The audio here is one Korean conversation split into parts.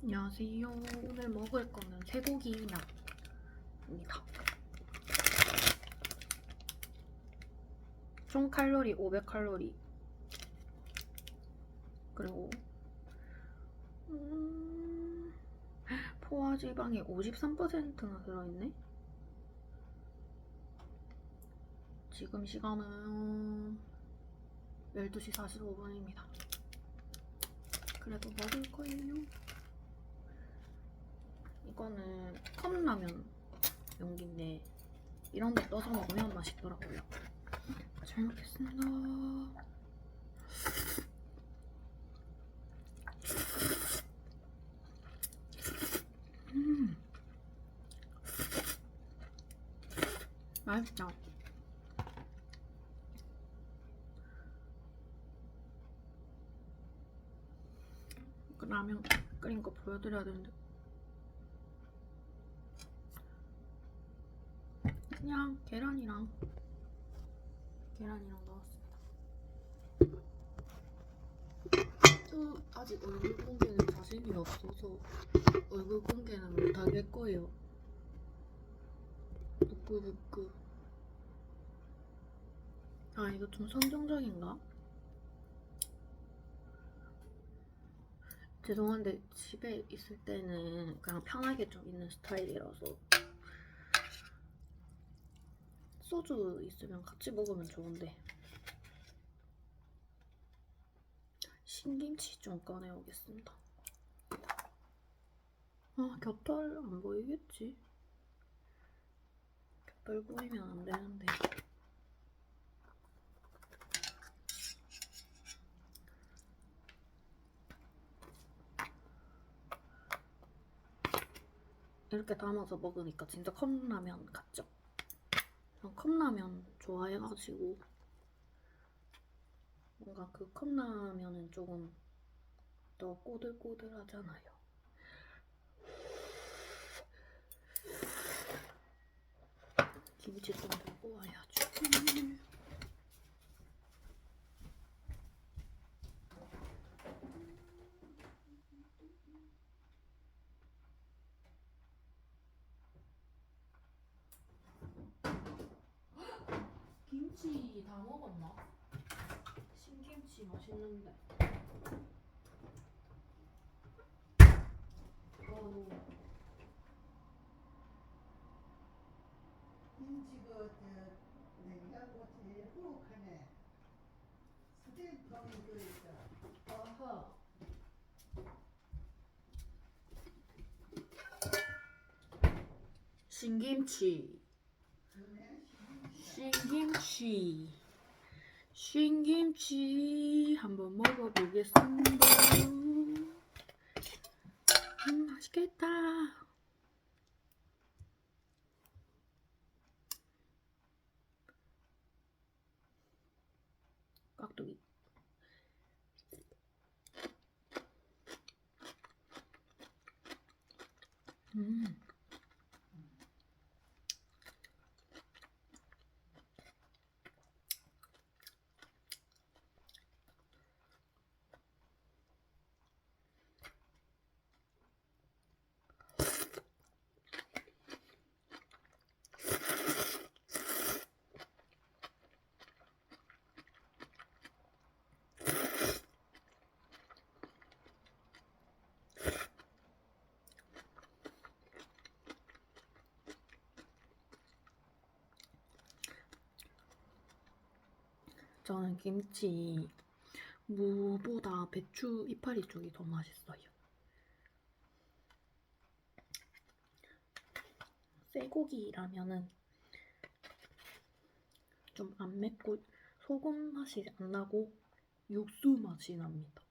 안녕하세요. 오늘 먹을 거는 쇠고기면입니다. 총 칼로리 500칼로리. 그리고 포화 지방이 53%나 들어있네. 지금 시간은 12시 45분입니다. 그래도 먹을 거예요. 이거는 컵라면 용기인데 이런 데 떠서 먹으면 맛있더라고요. 잘 먹겠습니다. 맛있다. 라면 끓인 거 보여드려야 되는데 그냥 계란이랑 넣었습니다. 아직 얼굴 공개는 자신이 없어서 얼굴 공개는 못하겠고요. 부끄부끄. 아, 이거 좀 선정적인가? 죄송한데 집에 있을 때는 그냥 편하게 좀 있는 스타일이라서 소주 있으면 같이 먹으면 좋은데. 신김치 좀 꺼내오겠습니다. 아, 곁털 안 보이겠지? 곁털 보이면 안 되는데. 이렇게 담아서 먹으니까 진짜 컵라면 같죠? 전 컵라면 좋아해가지고 뭔가 그 컵라면은 조금 더 꼬들꼬들하잖아요. 김치 좀 들고 와야죠. 김치 다 먹었나? 신김치 맛있는데. 김치가 냉장고 제일 후룩하네. 스테이크하면 그랬어. 아하. 신김치. 신김치 한번 먹어보겠습니다. 맛있겠다. 깍두기. 저는 김치 무보다 배추 이파리 쪽이 더 맛있어요. 쇠고기라면은 좀 안 맵고 소금 맛이 안 나고 육수 맛이 납니다.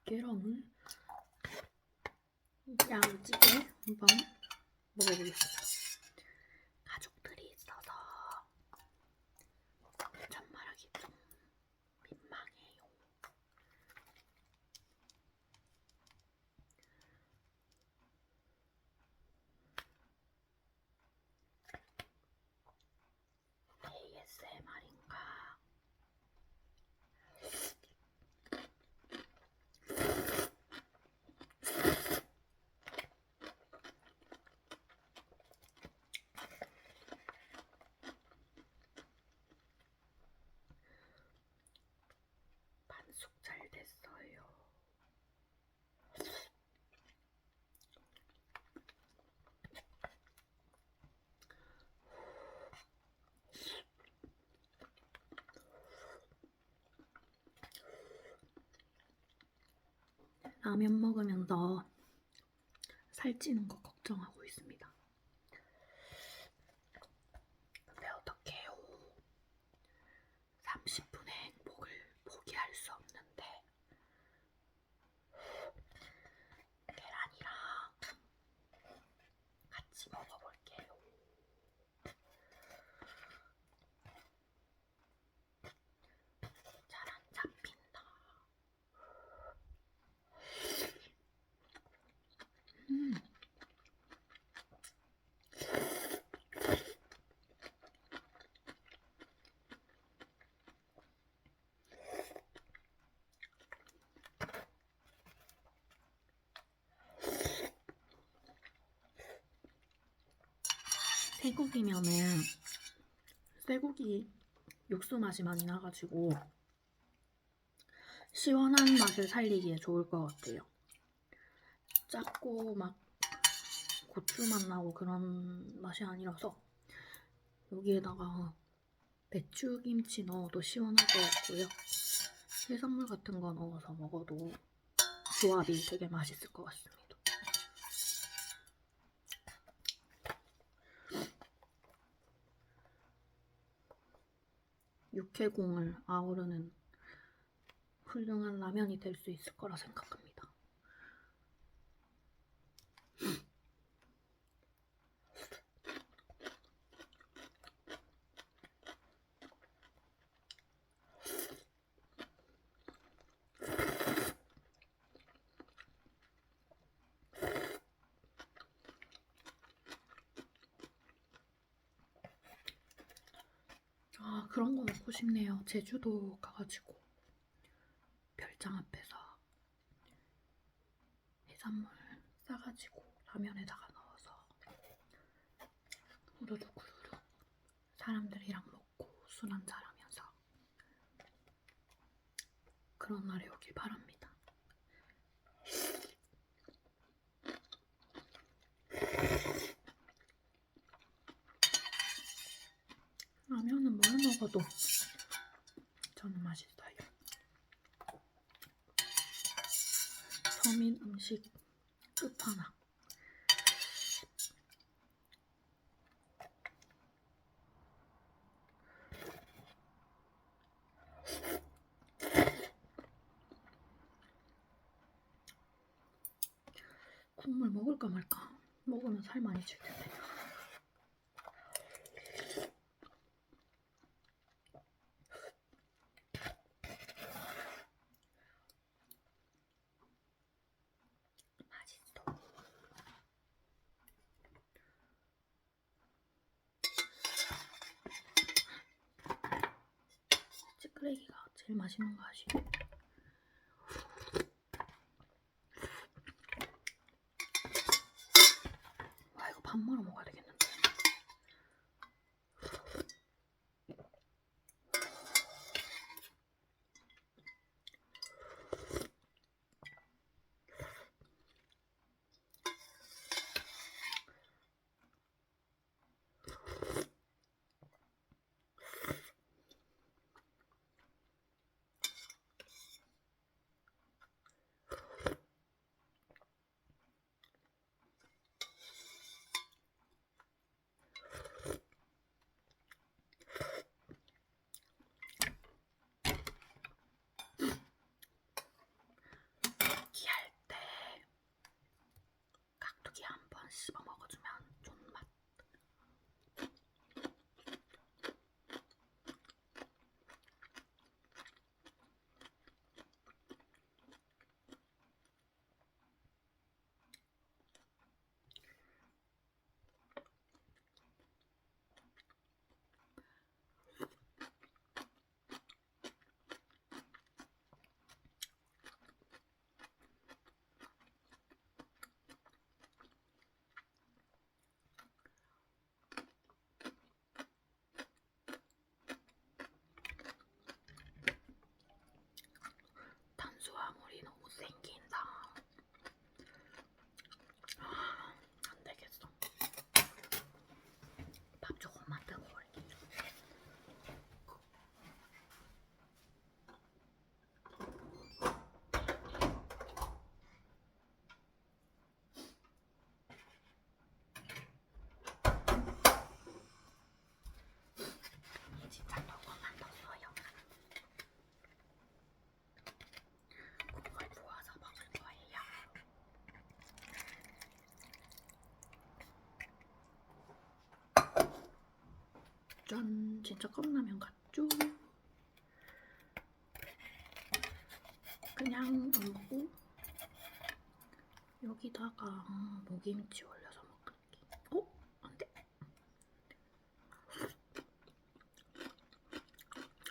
계란을 양찌개 한번 먹어보겠습니다. 가족들이 있어서 혼잣 말하기 좀 민망해요. ASMR인가? 반숙 잘 됐어요. 라면 먹으면서 살찌는 거 걱정하고 있습니다. 근데 어떡해요. 30분의 행복을 포기할 수 없는데 계란이랑 같이 먹어볼게요. 잘 안 잡힌다. 쇠고기면은 쇠고기 육수 맛이 많이 나가지고 시원한 맛을 살리기에 좋을 것 같아요. 작고 막 고추 맛 나고 그런 맛이 아니라서 여기에다가 배추김치 넣어도 시원할 것 같고요. 해산물 같은 거 넣어서 먹어도 조합이 되게 맛있을 것 같습니다. 육해공을 아우르는 훌륭한 라면이 될 수 있을 거라 생각합니다. 아, 그런 거 먹고 싶네요. 제주도 가가지고 별장 앞에서 해산물 싸가지고 라면에다가 넣어서 후루룩 후루룩 사람들이랑 먹고 술 한잔 하면서 그런 날이 오길 바랍니다. 라면은 뭘 먹어도 저는 맛있어요. 서민 음식 끝판왕. 국물 먹을까 말까. 먹으면 살 많이 찔 텐데. 맛있어. 찌끄레기가 제일 맛있는 거 아시죠? 와, 이거 밥 말아 먹어야 되겠는데. 라면 진짜 컵라면 같죠? 그냥 넣고 여기다가 무김치 올려서 먹을게. 안 돼.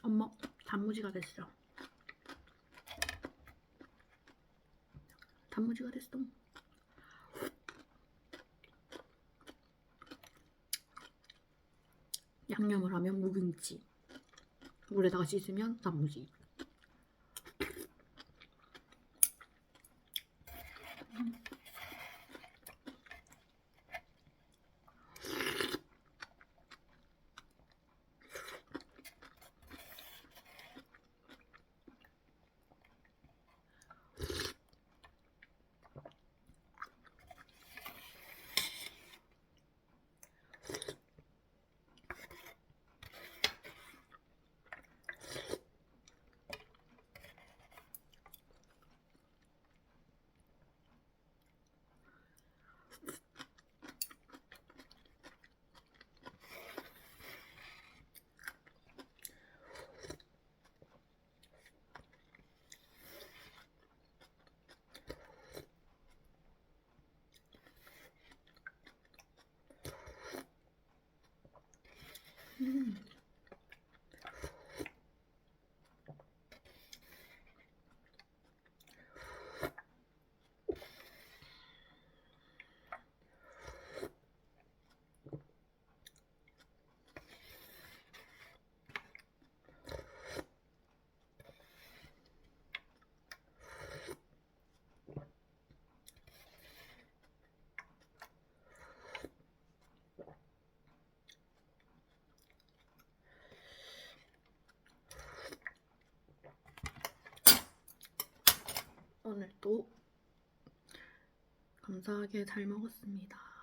엄마 단무지가 됐어. 단무지가 됐어. 양념을 하면 무김치, 물에다가 씻으면 단무지. 오늘도 감사하게 잘 먹었습니다.